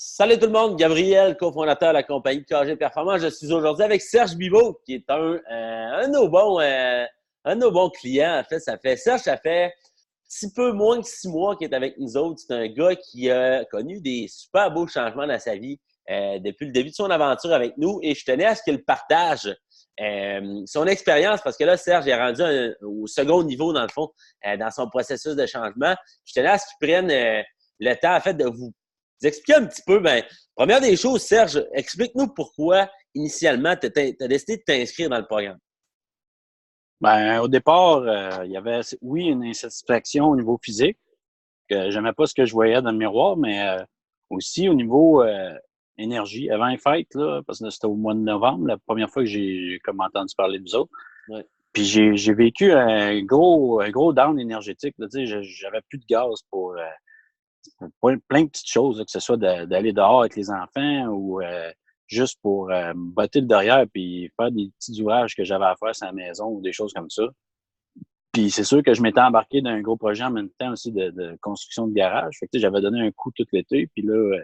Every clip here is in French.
Salut tout le monde, Gabriel, cofondateur de la compagnie de KG Performance. Je suis aujourd'hui avec Serge Bibeau, qui est un de nos bons clients. En fait, Serge, ça fait un petit peu moins que 6 mois qu'il est avec nous autres. C'est un gars qui a connu des super beaux changements dans sa vie depuis le début de son aventure avec nous et je tenais à ce qu'il partage son expérience parce que là, Serge est rendu au second niveau, dans le fond, dans son processus de changement. Je tenais à ce qu'il prenne le temps, en fait, de vous expliquer un petit peu. Première des choses, Serge, explique-nous pourquoi, initialement, tu as décidé de t'inscrire dans le programme. Au départ, il y avait, oui, une insatisfaction au niveau physique, que j'aimais pas ce que je voyais dans le miroir, mais aussi au niveau énergie. Avant les fêtes, là, parce que c'était au mois de novembre, la première fois que j'ai comme entendu parler de vous autres. Ouais. Puis j'ai vécu un gros down énergétique. Là, j'avais plus de gaz pour plein de petites choses, là, que ce soit d'aller dehors avec les enfants ou juste pour me botter le derrière puis faire des petits ouvrages que j'avais à faire sur la maison ou des choses comme ça. Puis c'est sûr que je m'étais embarqué dans un gros projet en même temps aussi de construction de garage. Fait que j'avais donné un coup tout l'été, puis là,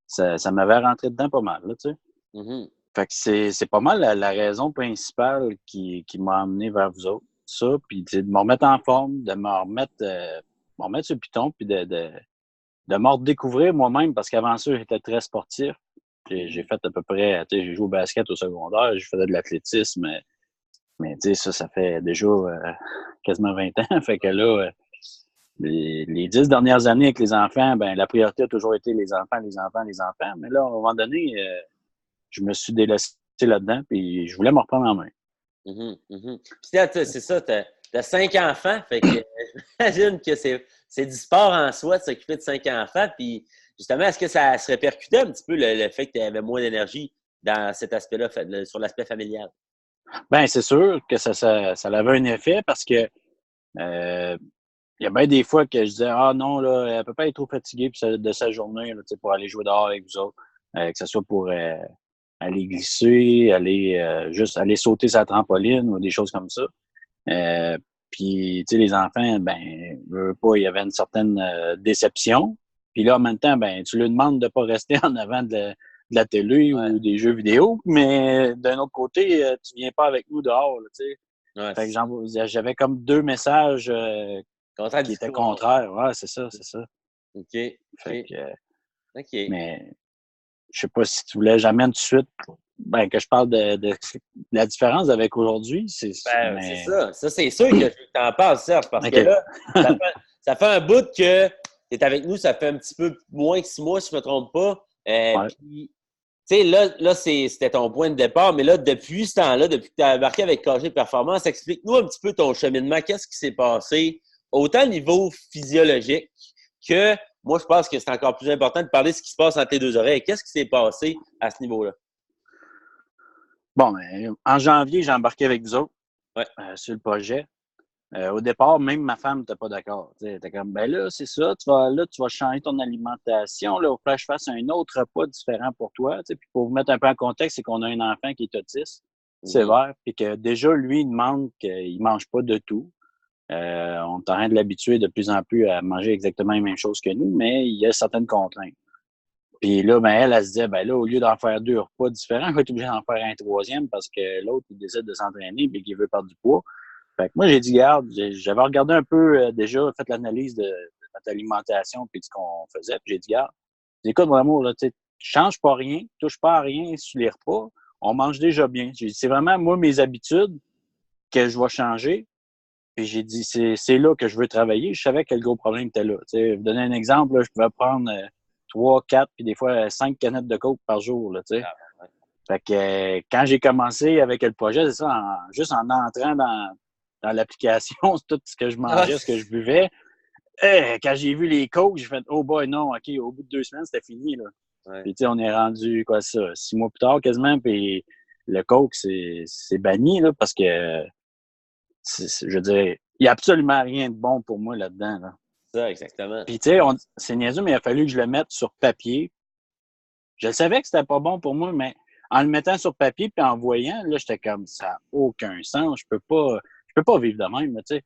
ça m'avait rentré dedans pas mal, là, tu sais. Mm-hmm. Fait que c'est pas mal la raison principale qui m'a amené vers vous autres. Ça, puis de me remettre en forme, de me remettre sur le piton, puis de me redécouvrir moi-même, parce qu'avant ça, j'étais très sportif. J'ai fait à peu près, j'ai joué au basket au secondaire, je faisais de l'athlétisme, mais ça fait déjà quasiment 20 ans. Fait que là, les 10 dernières années avec les enfants, la priorité a toujours été les enfants, les enfants, les enfants. Mais là, à un moment donné, je me suis délaissé là-dedans, puis je voulais me reprendre en main. Mm-hmm. Mm-hmm. Puis c'est ça, t'as 5 enfants, fait que j'imagine que c'est du sport en soi de s'occuper de 5 enfants. Puis justement, est-ce que ça se répercutait un petit peu le fait que tu avais moins d'énergie dans cet aspect-là, sur l'aspect familial? C'est sûr que ça avait un effet parce que il y a bien des fois que je disais, ah non, là, elle peut pas être trop fatiguée de sa journée là, pour aller jouer dehors avec vous autres. Que ce soit pour aller glisser, juste aller sauter sa trampoline ou des choses comme ça. Puis, les enfants, veulent pas, il y avait une certaine déception. Puis là, en même temps, tu leur demandes de pas rester en avant de la télé Ouais. ou des jeux vidéo, mais d'un autre côté, tu viens pas avec nous dehors, tu sais. Ouais, Fait que j'avais comme deux messages qui étaient contradictoire. contraires. Ouais, c'est ça. OK. Fait OK. que, OK. mais je sais pas si tu voulais jamais tout de suite que je parle de la différence avec aujourd'hui. C'est Mais ça. Ça, c'est sûr que je t'en parle, Serge, parce que OK. là, ça fait un bout que tu es avec nous, ça fait un petit peu moins que 6 mois, si je ne me trompe pas. Ouais. Puis, tu sais, là c'était ton point de départ, mais là, depuis ce temps-là, depuis que tu as embarqué avec KG Performance, explique-nous un petit peu ton cheminement. Qu'est-ce qui s'est passé, autant au niveau physiologique que, moi, je pense que c'est encore plus important de parler de ce qui se passe entre tes deux oreilles. Qu'est-ce qui s'est passé à ce niveau-là? Bon, en janvier, j'ai embarqué avec vous autres Ouais. sur le projet. Au départ, même ma femme n'était pas d'accord. Elle était comme, là, c'est ça, tu vas changer ton alimentation. Là, il faut que je fasse un autre repas différent pour toi. Puis pour vous mettre un peu en contexte, c'est qu'on a un enfant qui est autiste, sévère, puis que déjà, lui, il demande qu'il ne mange pas de tout. On est en train de l'habituer de plus en plus à manger exactement les mêmes choses que nous, mais il y a certaines contraintes. Puis là, elle se disait, là, au lieu d'en faire deux repas différents, on va être obligé d'en faire un troisième parce que l'autre, il décide de s'entraîner et qu'il veut perdre du poids. Fait que moi, j'ai dit, garde, j'avais regardé un peu déjà, fait l'analyse de notre alimentation puis de ce qu'on faisait. Puis j'ai dit, garde, écoute, mon amour, là, tu change pas rien, touche pas à rien sur les repas, on mange déjà bien. J'ai dit, c'est vraiment, moi, mes habitudes que je vais changer. Puis j'ai dit, c'est là que je veux travailler. Je savais que le gros problème était là. Tu sais, vous donner un exemple, là, je pouvais prendre 3, 4, puis des fois 5 canettes de coke par jour. Là, tu sais. Fait que quand j'ai commencé avec le projet, c'est ça, juste en entrant dans l'application, tout ce que je mangeais, ce que je buvais. Quand j'ai vu les cokes, j'ai fait oh boy, non, OK, au bout de 2 semaines, c'était fini. Là. Ouais. Puis tu sais, on est rendu, 6 mois plus tard quasiment, puis le coke, c'est banni là, parce que je veux dire, il n'y a absolument rien de bon pour moi là-dedans. Là. Ça, exactement. Puis, tu sais, c'est niaiseux, mais il a fallu que je le mette sur papier. Je savais que c'était pas bon pour moi, mais en le mettant sur papier puis en voyant, là, j'étais comme, ça n'a aucun sens. Je peux pas vivre de même, tu sais.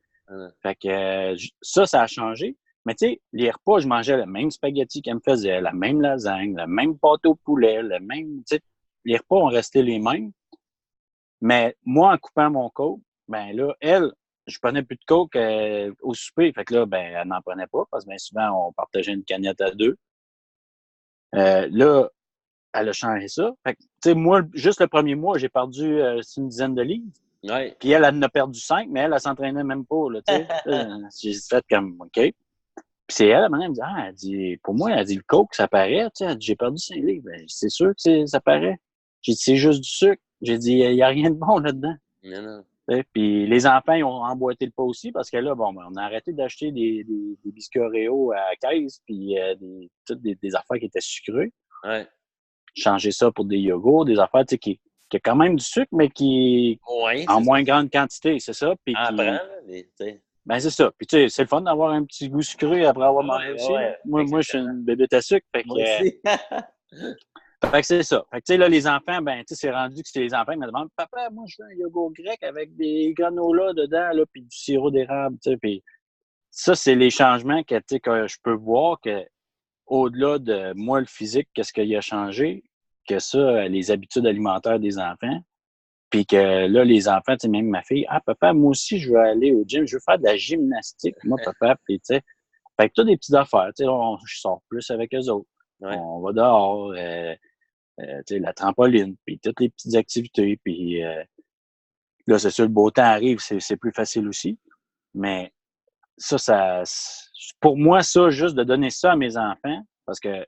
Fait que ça a changé. Mais tu sais, les repas, je mangeais le même spaghetti qu'elle me faisait, la même lasagne, le même pâté au poulet, le même, tu sais, les repas ont resté les mêmes. Mais moi, en coupant mon coke, ben là, elle, je prenais plus de coke au souper. Fait que là, ben, elle n'en prenait pas parce que bien souvent, on partageait une canette à deux. Là, elle a changé ça. Fait que, tu sais, moi, juste le premier mois, j'ai perdu une dizaine de livres. Ouais. Puis elle en a perdu 5, mais elle s'entraînait même pas, là, tu sais. J'ai fait comme, OK. Puis c'est elle, elle me dit, elle dit, pour moi, elle dit, le coke, ça paraît, tu sais. Elle dit, j'ai perdu 5 livres. Ben, c'est sûr que ça paraît. J'ai dit, c'est juste du sucre. J'ai dit, il n'y a rien de bon là-dedans. Non. Puis les enfants, ils ont emboîté le pas aussi parce que là, bon, ben, on a arrêté d'acheter des biscuits Oreo à 15 puis toutes des affaires qui étaient sucrées. Ouais. Changer ça pour des yogourts, des affaires qui a quand même du sucre, mais qui Ouais, en moins ça. grande quantité, c'est ça. Puis En prend, là, mais, tu sais. ben c'est ça. Puis tu sais, c'est le fun d'avoir un petit goût sucré après avoir mangé Ouais, aussi. Là. ouais, Moi, je suis exactement. une bébête à sucre. Moi aussi. Fait que c'est ça. Fait que tu sais, là, les enfants, ben, tu sais, c'est rendu que c'est les enfants qui me demandent, papa, moi, je veux un yogourt grec avec des granolas dedans, là, puis du sirop d'érable, tu sais. Puis ça, c'est les changements que, tu sais, que je peux voir que, au-delà de moi, le physique, qu'est-ce qu'il a changé, que ça, les habitudes alimentaires des enfants. Puis que là, les enfants, tu sais, même ma fille, ah, papa, moi aussi, je veux aller au gym, je veux faire de la gymnastique, moi, papa, puis tu sais. Fait que tu as des petites affaires, tu sais, je sors plus avec eux autres. Ouais. On va dehors, tu sais, la trampoline, puis toutes les petites activités, puis là, c'est sûr, le beau temps arrive, c'est plus facile aussi. Mais ça, pour moi, ça, juste de donner ça à mes enfants, parce que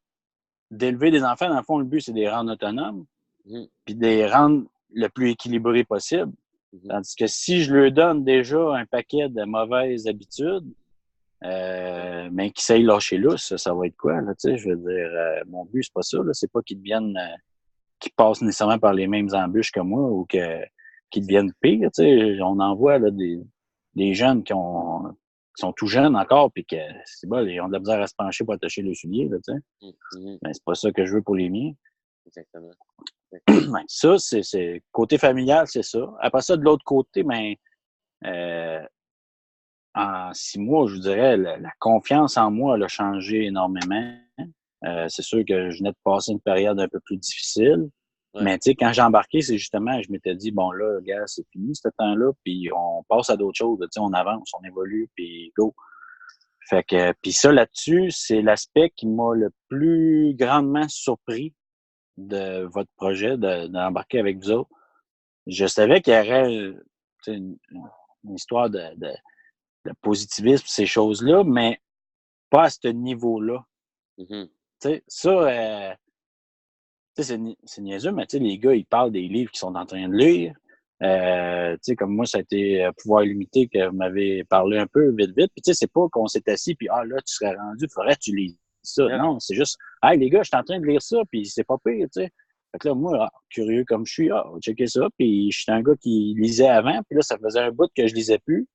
d'élever des enfants, dans le fond, le but, c'est de les rendre autonomes, puis de les rendre le plus équilibrés possible. Tandis que si je leur donne déjà un paquet de mauvaises habitudes, mais qu'ils s'aillent lâcher lousse, ça va être quoi, là, tu sais, je veux dire, mon but, c'est pas ça, là, c'est pas qu'ils deviennent, qu'ils passent nécessairement par les mêmes embûches que moi ou qu'ils deviennent pires, tu sais, on en voit, là, des jeunes qui sont tout jeunes encore, puis que, c'est bon, ils ont de la misère à se pencher pour attacher le soulier, là, tu sais. Ben, c'est pas ça que je veux pour les miens. Exactement. Ben, ça, c'est côté familial, c'est ça. Après ça, de l'autre côté, ben, en 6 mois, je vous dirais, la confiance en moi, elle a changé énormément. C'est sûr que je venais de passer une période un peu plus difficile. Ouais. Mais tu sais, quand j'ai embarqué, c'est justement, je m'étais dit, bon là, gars, c'est fini ce temps-là, puis on passe à d'autres choses. Tu sais, on avance, on évolue, puis go. Fait que, puis ça là-dessus, c'est l'aspect qui m'a le plus grandement surpris de votre projet, d'embarquer avec vous autres. Je savais qu'il y aurait une histoire de positivisme, ces choses-là, mais pas à ce niveau-là. Tu sais, ça, c'est niaiseux, mais tu sais, les gars, ils parlent des livres qu'ils sont en train de lire. Tu sais, comme moi, ça a été Pouvoir illimité que vous m'avez parlé un peu vite. Puis tu sais, c'est pas qu'on s'est assis puis ah là, tu serais rendu, faudrait que tu lises ça. Non, c'est juste, hey les gars, je suis en train de lire ça, puis c'est pas pire, tu sais. Fait que là, moi, curieux comme je suis, checker ça. Puis je suis un gars qui lisait avant, puis là, ça faisait un bout que je lisais plus.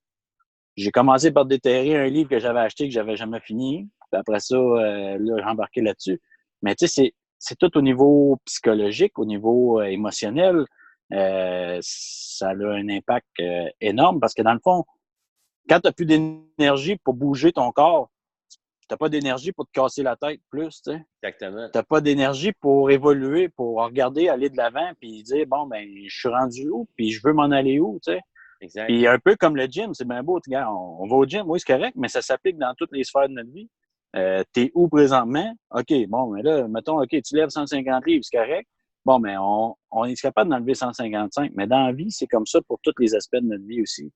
J'ai commencé par déterrer un livre que j'avais acheté que j'avais jamais fini. Puis après ça, là, j'ai embarqué là-dessus. Mais tu sais, c'est tout au niveau psychologique, au niveau émotionnel. Ça a un impact énorme parce que dans le fond, quand tu n'as plus d'énergie pour bouger ton corps, tu n'as pas d'énergie pour te casser la tête plus, tu sais. Exactement. Tu n'as pas d'énergie pour évoluer, pour regarder, aller de l'avant, puis dire, bon, ben, je suis rendu où, puis je veux m'en aller où, tu sais. Exact. Puis un peu comme le gym, c'est bien beau, regarde, on va au gym, oui, c'est correct, mais ça s'applique dans toutes les sphères de notre vie. T'es où présentement? OK, bon, mais là, mettons, OK, tu lèves 150 livres, c'est correct. Bon, mais on est capable d'enlever 155. Mais dans la vie, c'est comme ça pour tous les aspects de notre vie aussi.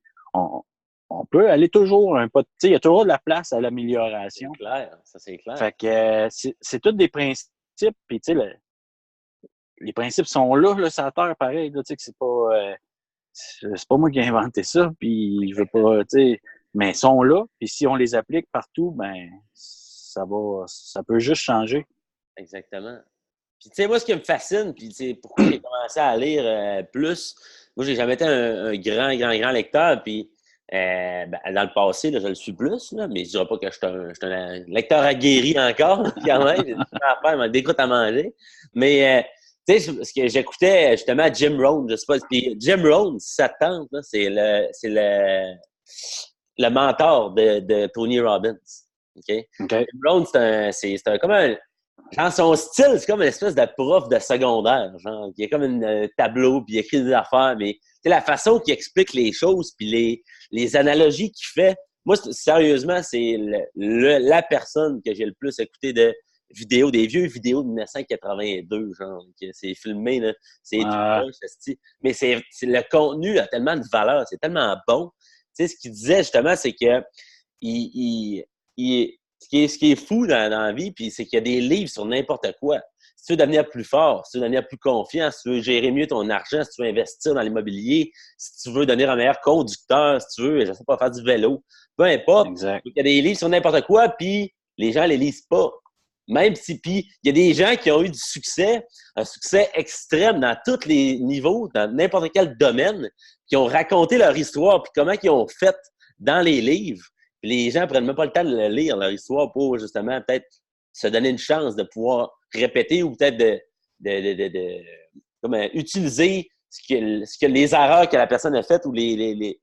On peut aller toujours un pas. Tu sais, il y a toujours de la place à l'amélioration. C'est clair, ça c'est clair. Fait que c'est tous des principes, puis tu sais, les principes sont là sur la terre, pareil, là, tu sais, que c'est pas. C'est pas moi qui ai inventé ça, puis je veux pas, tu sais, mais ils sont là, puis si on les applique partout, ben ça peut juste changer. Exactement. Puis tu sais, moi, ce qui me fascine, puis tu sais, pourquoi j'ai commencé à lire plus, moi, j'ai jamais été un grand lecteur, puis ben, dans le passé, là, je le suis plus, là, mais je dirais pas que je suis un lecteur aguerri encore, quand même, j'ai des affaires à faire, des croûtes à manger, mais tu sais, parce que j'écoutais justement Jim Rohn, je sais pas, puis Jim Rohn, si ça te tente, là, c'est le mentor de Tony Robbins. OK? OK. Jim Rohn, comme un... Genre, son style, c'est comme une espèce de prof de secondaire. Genre, il y a comme un tableau, puis il écrit des affaires, mais c'est la façon qu'il explique les choses, puis les analogies qu'il fait. Moi, sérieusement, c'est la personne que j'ai le plus écouté de vidéos, des vieux vidéos de 1982, genre, que c'est filmé, là. C'est tout proche, mais le contenu a tellement de valeur, c'est tellement bon. Tu sais, ce qu'il disait, justement, c'est que ce qui est fou dans la vie, puis c'est qu'il y a des livres sur n'importe quoi. Si tu veux devenir plus fort, si tu veux devenir plus confiant, si tu veux gérer mieux ton argent, si tu veux investir dans l'immobilier, si tu veux devenir un meilleur conducteur, si tu veux, je sais pas, faire du vélo, peu importe. Exact. Il y a des livres sur n'importe quoi, puis les gens les lisent pas. Même si, puis il y a des gens qui ont eu du succès, un succès extrême dans tous les niveaux, dans n'importe quel domaine, qui ont raconté leur histoire, puis comment ils ont fait dans les livres. Les gens prennent même pas le temps de le lire, leur histoire, pour justement peut-être se donner une chance de pouvoir répéter ou peut-être utiliser ce que les erreurs que la personne a faites ou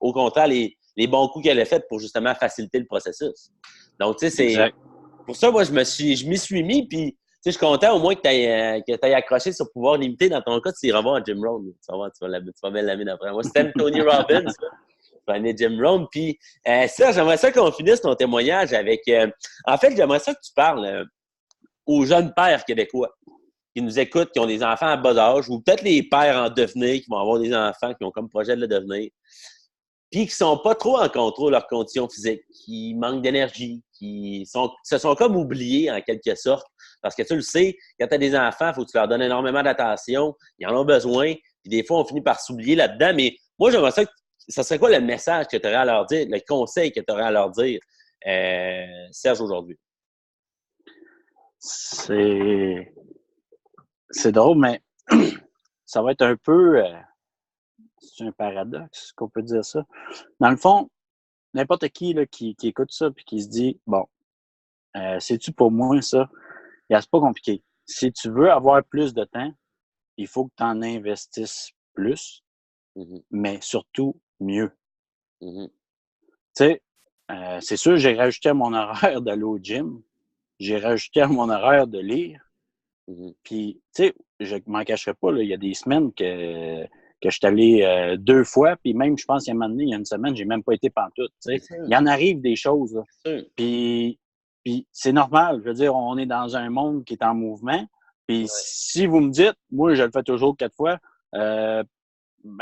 au contraire, les bons coups qu'elle a faits pour justement faciliter le processus. Donc, tu sais, c'est pour ça, moi, je m'y suis mis, puis je suis content au moins que tu aies accroché sur pouvoir limiter. Dans ton cas, tu iras voir Jim Rohn. Tu vas voir, tu vas bien l'aimer d'après moi. C'était Tony Robbins, ça. Jim Rohn. Puis, ça, j'aimerais ça qu'on finisse ton témoignage avec... en fait, j'aimerais ça que tu parles aux jeunes pères québécois qui nous écoutent, qui ont des enfants à bas âge, ou peut-être les pères en devenir, qui vont avoir des enfants, qui ont comme projet de le devenir, puis qui sont pas trop en contrôle de leurs conditions physiques, qui manquent d'énergie, se sont comme oubliés en quelque sorte. Parce que tu le sais, quand tu as des enfants, il faut que tu leur donnes énormément d'attention, ils en ont besoin, puis des fois, on finit par s'oublier là-dedans. Mais moi, j'aimerais ça serait quoi le message que tu aurais à leur dire, le conseil que tu aurais à leur dire, Serge, aujourd'hui? C'est drôle, mais ça va être un peu... c'est un paradoxe qu'on peut dire ça. Dans le fond, n'importe qui là, qui écoute ça et qui se dit, bon, c'est-tu pour moi ça? C'est pas compliqué. Si tu veux avoir plus de temps, il faut que tu en investisses plus, mais surtout mieux. Tu sais, c'est sûr, j'ai rajouté à mon horaire d'aller au gym. J'ai rajouté à mon horaire de lire. Puis, tu sais, je m'en cacherai pas, il y a des semaines que je suis allé 2 fois, puis même, je pense, il y a une semaine, j'ai même pas été pantoute. Il y en arrive des choses. Là. Puis c'est normal. Je veux dire, on est dans un monde qui est en mouvement. Puis si vous me dites, moi, je le fais toujours 4 fois,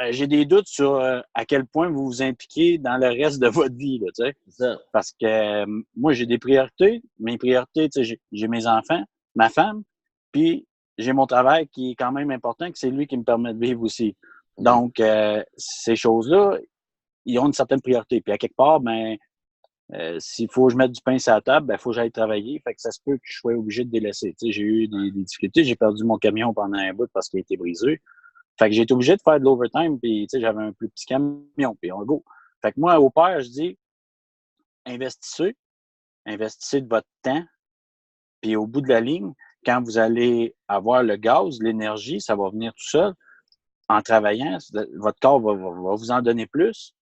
j'ai des doutes sur à quel point vous vous impliquez dans le reste de votre vie. Là, parce que moi, j'ai des priorités. Mes priorités, j'ai mes enfants, ma femme, puis j'ai mon travail qui est quand même important, que c'est lui qui me permet de vivre aussi. Donc, ces choses-là, ils ont une certaine priorité. Puis à quelque part, s'il faut que je mette du pain sur la table, il faut que j'aille travailler. Fait que ça se peut que je sois obligé de délaisser. J'ai eu des difficultés. J'ai perdu mon camion pendant un bout parce qu'il a été brisé. Fait que j'ai été obligé de faire de l'overtime, puis j'avais un plus petit camion, puis on go. Fait que moi, au père, je dis, investissez de votre temps, puis au bout de la ligne, quand vous allez avoir le gaz, l'énergie, ça va venir tout seul. En travaillant, votre corps va vous en donner plus.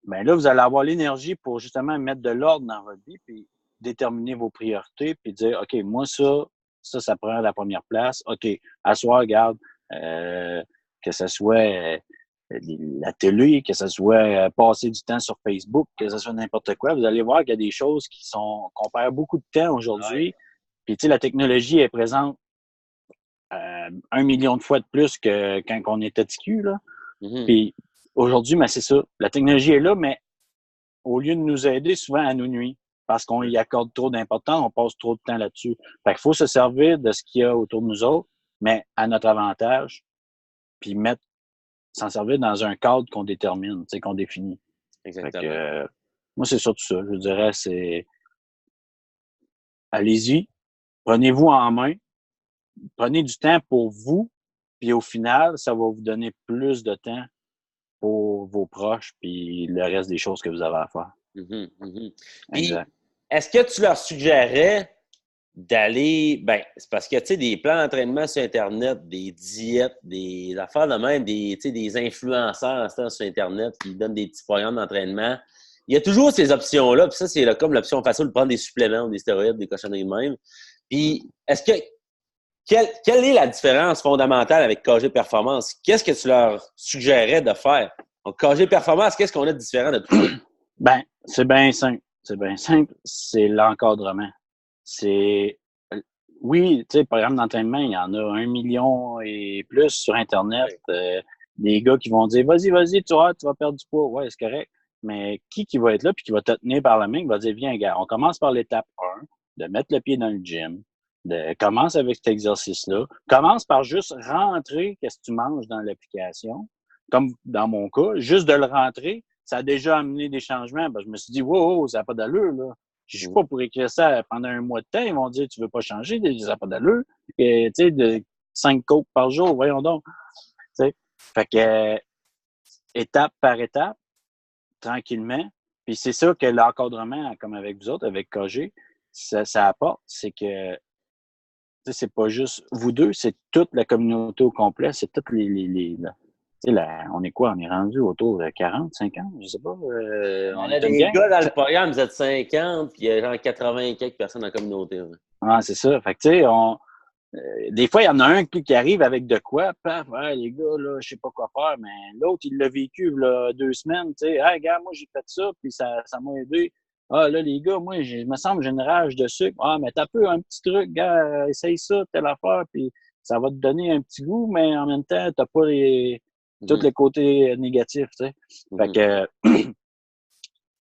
Bien là, vous allez avoir l'énergie pour justement mettre de l'ordre dans votre vie, puis déterminer vos priorités, puis dire, OK, moi, ça prend la première place. OK, à soir, regarde, que ce soit la télé, que ce soit passer du temps sur Facebook, que ce soit n'importe quoi, vous allez voir qu'il y a des choses qu'on perd beaucoup de temps aujourd'hui. Puis, tu sais, la technologie est présente 1 million de fois de plus que quand on était TQ, là. Puis, aujourd'hui, c'est ça. La technologie est là, mais au lieu de nous aider, souvent, elle nous nuit. Parce qu'on y accorde trop d'importance, on passe trop de temps là-dessus. Fait qu'il faut se servir de ce qu'il y a autour de nous autres, mais à notre avantage, puis s'en servir dans un cadre qu'on détermine, qu'on définit. Exactement. Fait que, moi, c'est surtout ça. Je dirais, c'est allez-y, prenez-vous en main, prenez du temps pour vous, puis au final, ça va vous donner plus de temps pour vos proches, puis le reste des choses que vous avez à faire. Exact. Est-ce que tu leur suggérerais d'aller... c'est parce que, tu sais, des plans d'entraînement sur Internet, des diètes, des affaires de même, des influenceurs sur Internet qui donnent des petits programmes d'entraînement il y a toujours ces options-là. Puis ça, c'est comme l'option facile de prendre des suppléments ou des stéroïdes, des cochonneries de même. Puis, quelle est la différence fondamentale avec KG Performance? Qu'est-ce que tu leur suggérerais de faire? Donc, KG Performance, qu'est-ce qu'on a de différent de tout ça? Ben, c'est bien simple. C'est bien simple. C'est l'encadrement. Oui, tu sais, programme d'entraînement, il y en a 1 million et plus sur Internet. Des gars qui vont dire, vas-y, tu vas perdre du poids. Ouais, c'est correct. Mais qui va être là puis qui va te tenir par la main, qui va dire, viens, gars, on commence par l'étape 1, de mettre le pied dans le gym, commence avec cet exercice-là. Commence par juste rentrer qu'est-ce que tu manges dans l'application. Comme dans mon cas, juste de le rentrer, ça a déjà amené des changements. Ben, je me suis dit, wow, ça n'a pas d'allure, là. Je suis pas pour écrire ça pendant un mois de temps. Ils vont dire, tu veux pas changer, ça n'a pas d'allure. Et, tu sais, de 5 cokes par jour, voyons donc. T'sais. Fait que, étape par étape, tranquillement. Puis c'est ça que l'encadrement, comme avec vous autres, avec KG, ça apporte. C'est que, c'est pas juste vous deux, c'est toute la communauté au complet. C'est toutes on est quoi? On est rendu autour de 40, 50, je sais pas. On a des gars dans le programme, vous êtes 50, puis il y a genre 80 et quelques personnes dans la communauté. Ouais. Ah, c'est ça. Fait que, tu sais, des fois, il y en a un qui arrive avec de quoi, paf, les gars, là, je sais pas quoi faire, mais l'autre, il l'a vécu, là, 2 semaines, tu sais, hey, gars, moi, j'ai fait ça, puis ça m'a aidé. Ah, là, les gars, moi, je me semble, j'ai une rage de sucre. Ah, mais t'as peu un petit truc, gars, essaye ça, telle affaire, puis ça va te donner un petit goût, mais en même temps, t'as pas tous les côtés négatifs, tu sais. Fait que,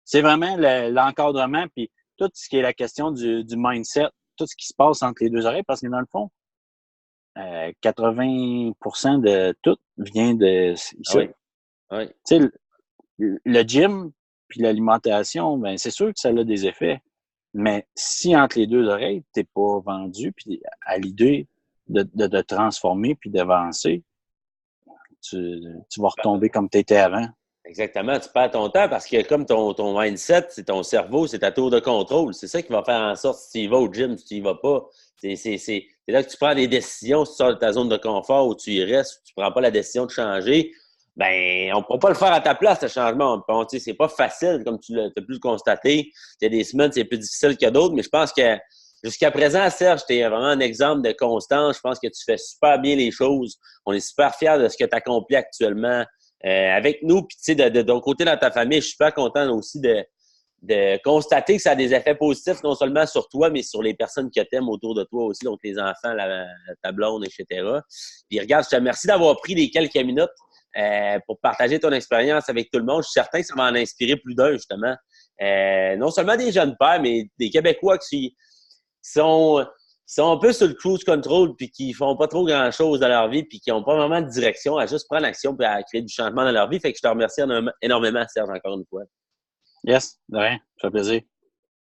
c'est vraiment l'encadrement, puis tout ce qui est la question du mindset, tout ce qui se passe entre les deux oreilles, parce que dans le fond, 80% de tout vient de ça. Ah oui. Oui. Tu sais, le gym puis l'alimentation, ben c'est sûr que ça a des effets. Mais si entre les deux oreilles, tu n'es pas vendu puis à l'idée de te transformer puis d'avancer, tu vas retomber comme tu étais avant. Exactement, tu perds ton temps parce que comme ton mindset, c'est ton cerveau, c'est ta tour de contrôle. C'est ça qui va faire en sorte si tu y vas au gym, si tu y vas pas. C'est là que tu prends des décisions, si tu sors de ta zone de confort où tu y restes, tu prends pas la décision de changer. Ben, on ne pourra pas le faire à ta place, ce changement. Bon, c'est pas facile, comme tu l'as pu le constater. Il y a des semaines, c'est plus difficile que d'autres, mais je pense que jusqu'à présent, Serge, tu es vraiment un exemple de constance. Je pense que tu fais super bien les choses. On est super fiers de ce que tu accomplis actuellement. Avec nous, puis tu sais, de ton côté dans ta famille, je suis super content aussi de constater que ça a des effets positifs, non seulement sur toi, mais sur les personnes que tu aimes autour de toi aussi, donc les enfants, ta blonde, etc. Puis regarde, je te remercie d'avoir pris les quelques minutes pour partager ton expérience avec tout le monde. Je suis certain que ça va en inspirer plus d'un, justement. Non seulement des jeunes pères, mais des Québécois qui sont un peu sur le cruise control puis qui font pas trop grand-chose dans leur vie puis qui n'ont pas vraiment de direction à juste prendre l'action puis à créer du changement dans leur vie. Fait que je te remercie énormément, Serge, encore une fois. Yes, de rien. Ça fait plaisir.